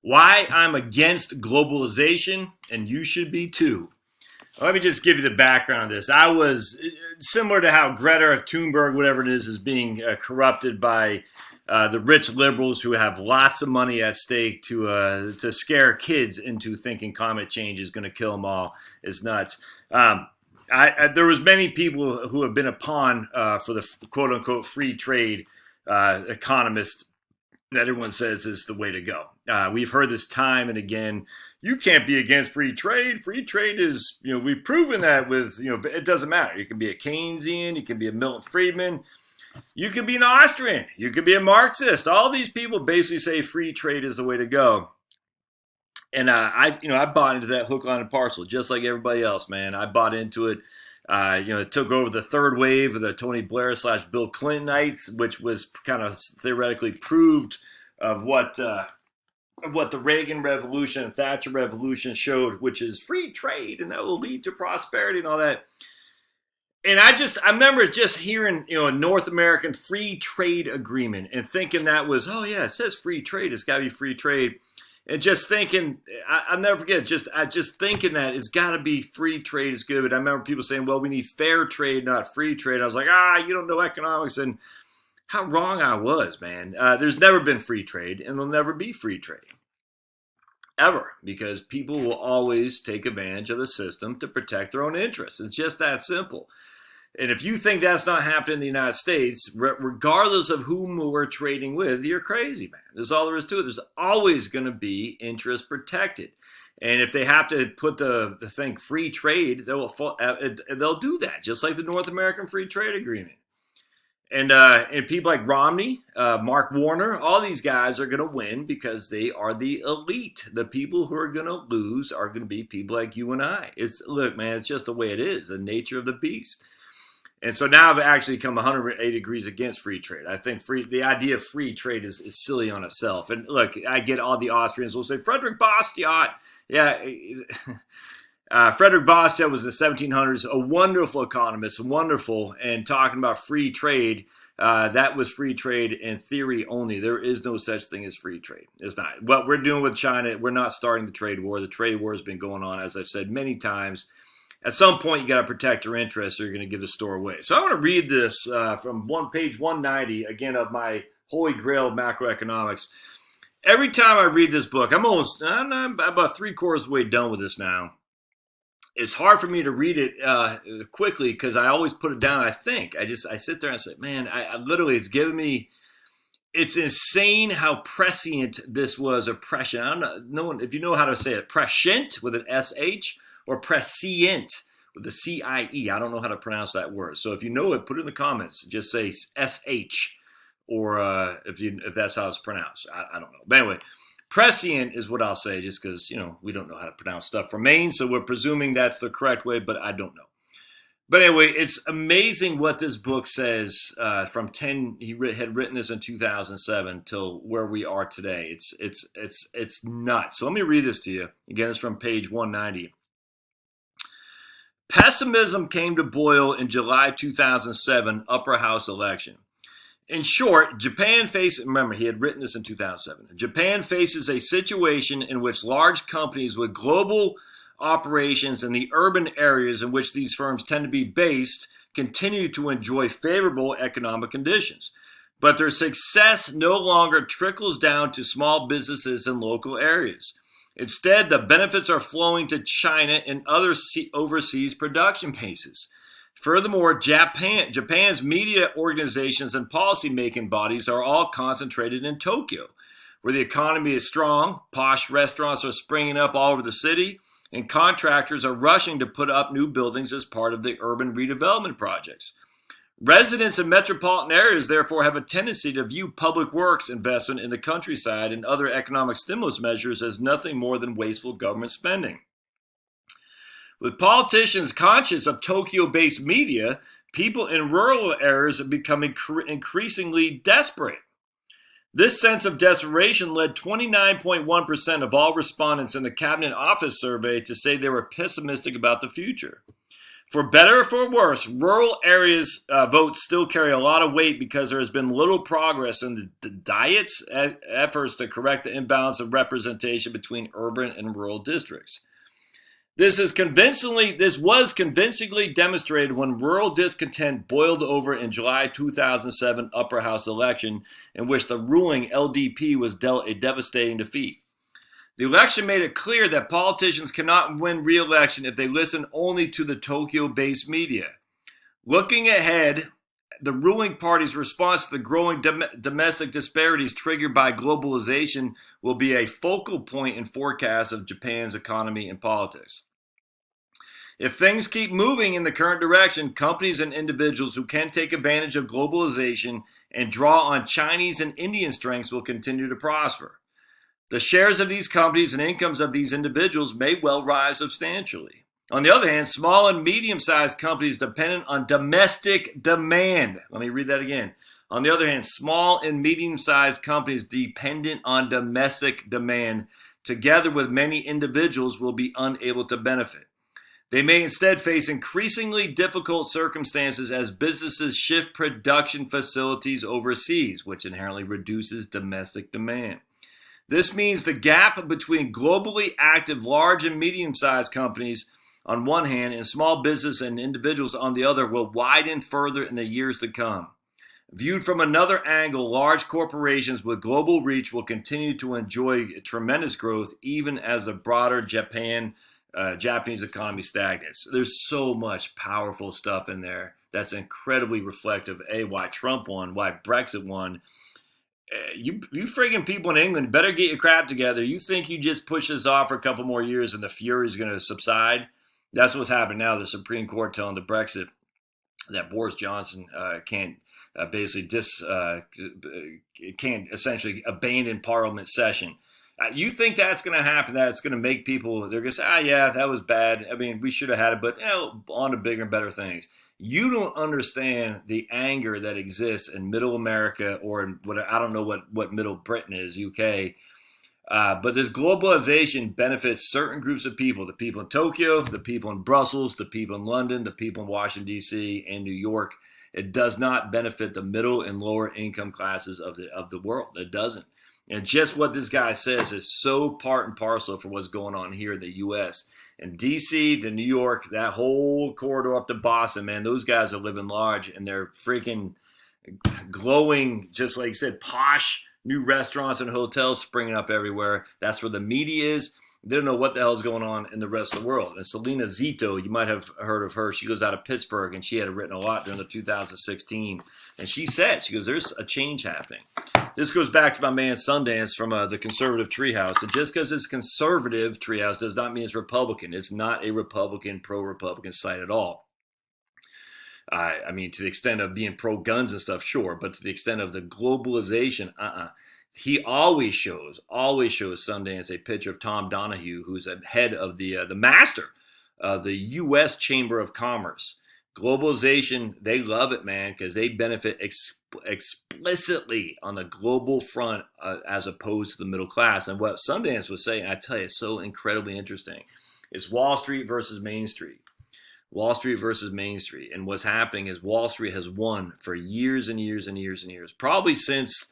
Why I'm against globalization, and you should be too. Let me just give you the background of this. I was similar to how Greta Thunberg, whatever it is being corrupted by the rich liberals who have lots of money at stake to scare kids into thinking climate change is going to kill them all. It's nuts. There was many people who have been a pawn for the quote unquote free trade economists that everyone says is the way to go. We've heard this time and again. You can't be against free trade. Free trade is, we've proven that with, it doesn't matter. You can be a Keynesian, you can be a Milton Friedman, you can be an Austrian, you can be a Marxist. All these people basically say free trade is the way to go. And I bought into that hook, line, and parcel, just like everybody else, man. I bought into it. It took over the third wave of the Tony Blair / Bill Clintonites, which was kind of theoretically proved of what the Reagan Revolution and Thatcher Revolution showed, which is free trade, and that will lead to prosperity and all that. And I remember just hearing, a North American free trade agreement and thinking that was, oh yeah, it says free trade, it's got to be free trade. And just thinking, I'll never forget, just thinking that it's got to be free trade is good. I remember people saying, well, we need fair trade, not free trade. I was like, you don't know economics. And how wrong I was, man. There's never been free trade, and there'll never be free trade. Ever. Because people will always take advantage of the system to protect their own interests. It's just that simple. And if you think that's not happening in the United States, regardless of whom we're trading with, you're crazy, man. That's all there is to it. There's always going to be interest protected. And if they have to put the thing free trade, they'll do that, just like the North American Free Trade Agreement. And people like Romney, Mark Warner, all these guys are going to win because they are the elite. The people who are going to lose are going to be people like you and I. Look, man, it's just the way it is, the nature of the beast. And so now I've actually come 180 degrees against free trade. I think the idea of free trade is silly on itself. And look, I get all the Austrians will say, Frederick Bastiat. Yeah, Frederick Bastiat was in the 1700s, a wonderful economist, wonderful, and talking about free trade. That was free trade in theory only. There is no such thing as free trade. It's not. What we're doing with China, we're not starting the trade war. The trade war has been going on, as I've said many times. At some point, you got to protect your interests or you're going to give the store away. So I want to read this from page 190, again, of my Holy Grail of macroeconomics. Every time I read this book, I'm about 3/4 of the way done with this now. It's hard for me to read it quickly because I always put it down. I sit there and I say, man, I literally, it's giving me, it's insane how prescient this was, oppression. I don't know if you know how to say it, prescient with an SH or prescient with a CIE. I don't know how to pronounce that word. So if you know it, put it in the comments. Just say SH or if that's how it's pronounced. I don't know. But anyway, prescient is what I'll say just because, we don't know how to pronounce stuff from Maine. So we're presuming that's the correct way, but I don't know. But anyway, it's amazing what this book says from he had written this in 2007 till where we are today. It's nuts. So let me read this to you. Again, it's from page 190. Pessimism came to boil in July 2007 upper house election. In short, remember he had written this in 2007. Japan faces a situation in which large companies with global operations in the urban areas in which these firms tend to be based continue to enjoy favorable economic conditions. But their success no longer trickles down to small businesses in local areas. Instead, the benefits are flowing to China and other overseas production bases. Furthermore, Japan's media organizations and policy-making bodies are all concentrated in Tokyo, where the economy is strong, posh restaurants are springing up all over the city, and contractors are rushing to put up new buildings as part of the urban redevelopment projects. Residents in metropolitan areas, therefore, have a tendency to view public works investment in the countryside and other economic stimulus measures as nothing more than wasteful government spending. With politicians conscious of Tokyo-based media, people in rural areas are becoming increasingly desperate. This sense of desperation led 29.1% of all respondents in the Cabinet Office survey to say they were pessimistic about the future. For better or for worse, rural areas votes still carry a lot of weight because there has been little progress in the Diet's efforts to correct the imbalance of representation between urban and rural districts. This was convincingly demonstrated when rural discontent boiled over in July 2007 upper house election, in which the ruling LDP was dealt a devastating defeat. The election made it clear that politicians cannot win re-election if they listen only to the Tokyo-based media. Looking ahead, the ruling party's response to the growing domestic disparities triggered by globalization will be a focal point in forecasts of Japan's economy and politics. If things keep moving in the current direction, companies and individuals who can take advantage of globalization and draw on Chinese and Indian strengths will continue to prosper. The shares of these companies and incomes of these individuals may well rise substantially. On the other hand, small and medium-sized companies dependent on domestic demand. Let me read that again. On the other hand, small and medium-sized companies dependent on domestic demand, together with many individuals, will be unable to benefit. They may instead face increasingly difficult circumstances as businesses shift production facilities overseas, which inherently reduces domestic demand. This means the gap between globally active large and medium-sized companies on one hand and small business and individuals on the other will widen further in the years to come. Viewed from another angle, large corporations with global reach will continue to enjoy tremendous growth even as the broader Japanese economy stagnates. There's so much powerful stuff in there that's incredibly reflective of why Trump won, why Brexit won. You friggin' people in England better get your crap together. You think you just push this off for a couple more years and the fury is going to subside? That's what's happening now. The Supreme Court telling the Brexit that Boris Johnson can't essentially abandon Parliament session. You think that's going to happen? That it's going to make people, they're going to say, yeah, that was bad. I mean, we should have had it, but on to bigger and better things. You don't understand the anger that exists in Middle America or in I don't know what Middle Britain is, UK. But this globalization benefits certain groups of people: the people in Tokyo, the people in Brussels, the people in London, the people in Washington, D.C. and New York. It does not benefit the middle and lower income classes of the world. It doesn't. And just what this guy says is so part and parcel for what's going on here in the U.S. And D.C. to New York, that whole corridor up to Boston, man, those guys are living large and they're freaking glowing, just like I said, posh new restaurants and hotels springing up everywhere. That's where the media is. They don't know what the hell is going on in the rest of the world. And Selena Zito, you might have heard of her. She goes out of Pittsburgh, and she had written a lot during the 2016. And she goes, there's a change happening. This goes back to my man Sundance from the conservative treehouse. And just because it's conservative treehouse does not mean it's Republican. It's not a Republican, pro-Republican site at all. I mean, to the extent of being pro-guns and stuff, sure. But to the extent of the globalization, He always shows Sundance a picture of Tom Donahue, who's a head of the master of the U.S. Chamber of Commerce. Globalization, they love it, man, because they benefit explicitly on the global front as opposed to the middle class. And what Sundance was saying, I tell you, is so incredibly interesting. It's Wall Street versus Main Street. Wall Street versus Main Street. And what's happening is Wall Street has won for years and years and years and years, probably since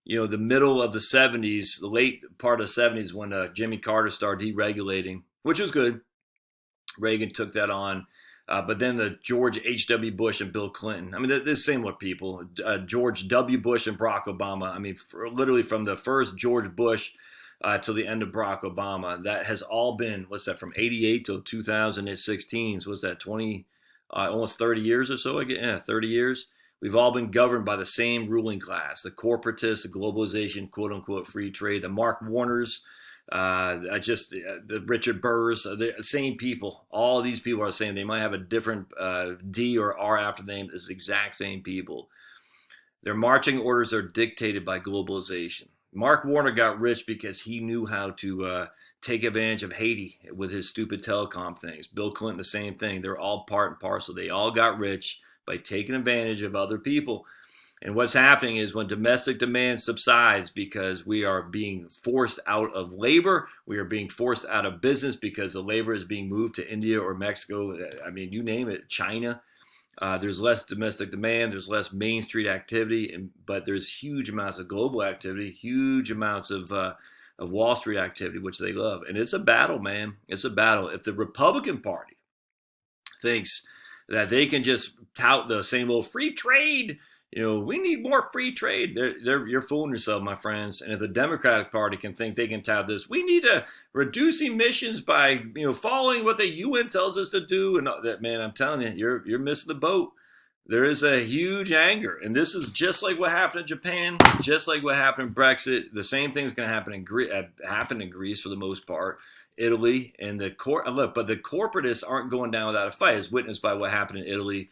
the middle of the 70s, the late part of the 70s when Jimmy Carter started deregulating, which was good. Reagan took that on. But then the George H.W. Bush and Bill Clinton. I mean, they're similar people. George W. Bush and Barack Obama. I mean, literally from the first George Bush till the end of Barack Obama, that has all been, from 88 till 2016. So what's that, almost 30 years or so? 30 years. We've all been governed by the same ruling class, the corporatists, the globalization, quote unquote, free trade, the Mark Warners, the Richard Burrs, the same people. All these people are the same. They might have a different D or R after the name. It's the exact same people. Their marching orders are dictated by globalization. Mark Warner got rich because he knew how to take advantage of Haiti with his stupid telecom things. Bill Clinton, the same thing. They're all part and parcel. They all got rich by taking advantage of other people. And what's happening is when domestic demand subsides because we are being forced out of labor, we are being forced out of business because the labor is being moved to India or Mexico. I mean, you name it, China. There's less domestic demand, there's less Main Street activity, but there's huge amounts of global activity, huge amounts of Wall Street activity, which they love. And it's a battle, man. It's a battle. If the Republican Party thinks that they can just tout the same old free trade, we need more free trade. You're fooling yourself, my friends. And if the Democratic Party can think they can tout this, we need to reduce emissions by following what the UN tells us to do. And that, man, I'm telling you, you're missing the boat. There is a huge anger, and this is just like what happened in Japan, just like what happened in Brexit. The same thing's going to happen in Greece for the most part, Italy, and the corporatists aren't going down without a fight, as witnessed by what happened in Italy.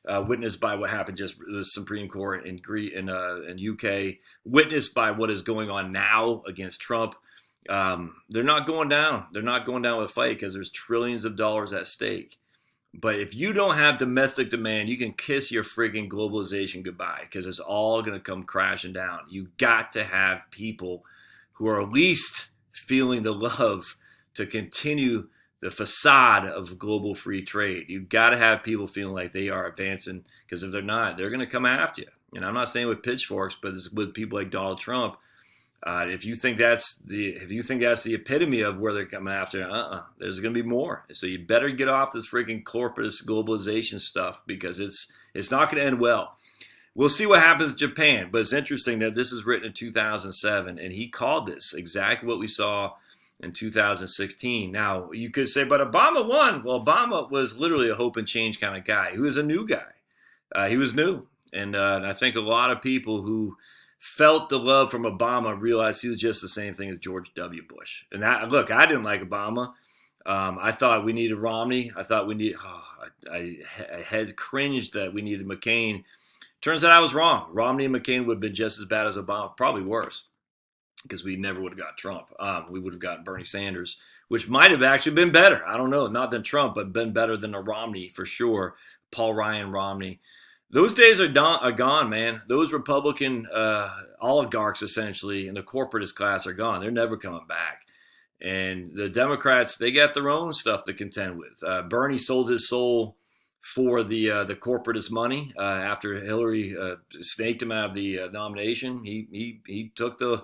Witnessed by what happened just the Supreme Court in UK, witnessed by what is going on now against Trump. They're not going down. They're not going down with a fight because there's trillions of dollars at stake. But if you don't have domestic demand, you can kiss your freaking globalization goodbye because it's all going to come crashing down. You got to have people who are at least feeling the love to continue the facade of global free trade. You've got to have people feeling like they are advancing, because if they're not, they're going to come after you. And I'm not saying with pitchforks, but it's with people like Donald Trump. If you think that's the epitome of where they're coming after, there's going to be more. So you better get off this freaking corporatist globalization stuff, because it's not going to end well. We'll see what happens in Japan, but it's interesting that this is written in 2007, and he called this exactly what we saw in 2016. Now, you could say, but Obama won. Well, Obama was literally a hope and change kind of guy. He was a new guy. He was new. And I think a lot of people who felt the love from Obama realized he was just the same thing as George W. Bush. And look, I didn't like Obama. I thought we needed Romney. I thought we needed, I had cringed that we needed McCain. Turns out I was wrong. Romney and McCain would have been just as bad as Obama, probably worse, because we never would have got Trump. We would have gotten Bernie Sanders, which might have actually been better. I don't know, not than Trump, but been better than a Romney for sure. Paul Ryan Romney. Those days are gone, man. Those Republican oligarchs, essentially, and the corporatist class are gone. They're never coming back. And the Democrats, they got their own stuff to contend with. Bernie sold his soul for the corporatist money after Hillary snaked him out of the nomination. He took the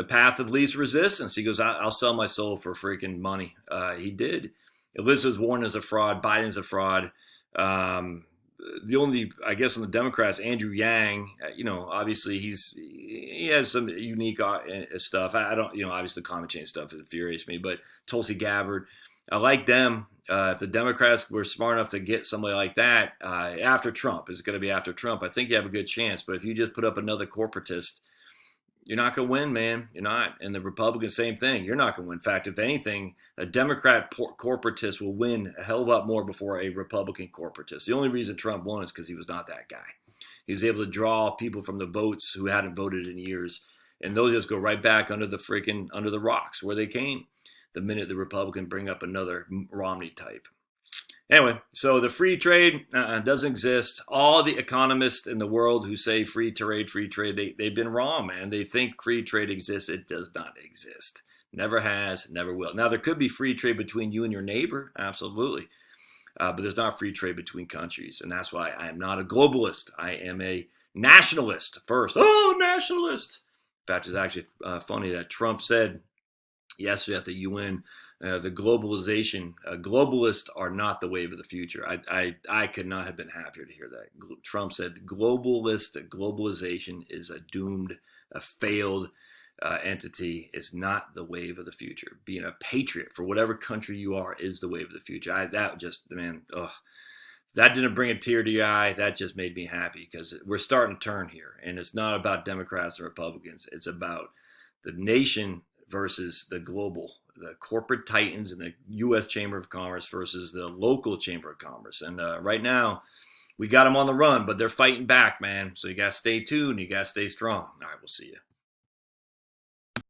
path of least resistance. He goes, I'll sell my soul for freaking money. He did. Elizabeth Warren is a fraud. Biden's a fraud. The only, I guess, on the Democrats, Andrew Yang, obviously he has some unique stuff. I don't, obviously the climate change stuff infuriates me, but Tulsi Gabbard, I like them. If the Democrats were smart enough to get somebody like that after Trump, it's going to be after Trump, I think you have a good chance. But if you just put up another corporatist, you're not going to win, man. You're not. And the Republicans, same thing. You're not going to win. In fact, if anything, a Democrat corporatist will win a hell of a lot more before a Republican corporatist. The only reason Trump won is because he was not that guy. He was able to draw people from the votes who hadn't voted in years, and those just go right back under the rocks where they came the minute the Republican bring up another Romney type. Anyway, so the free trade doesn't exist. All the economists in the world who say free trade, they've been wrong, man. They think free trade exists. It does not exist. Never has, never will. Now, there could be free trade between you and your neighbor, absolutely. But there's not free trade between countries. And that's why I am not a globalist. I am a nationalist first. Oh, nationalist. In fact, it's actually funny that Trump said yesterday at the UN, the globalization, globalists are not the wave of the future. I could not have been happier to hear that. Trump said globalization is a doomed, a failed entity. It's not the wave of the future. Being a patriot for whatever country you are is the wave of the future. That didn't bring a tear to your eye. That just made me happy, because we're starting to turn here. And it's not about Democrats and Republicans. It's about the nation versus the corporate titans in the U.S. Chamber of Commerce versus the local Chamber of Commerce. And right now, we got them on the run, but they're fighting back, man. So you got to stay tuned. You got to stay strong. All right, we'll see you.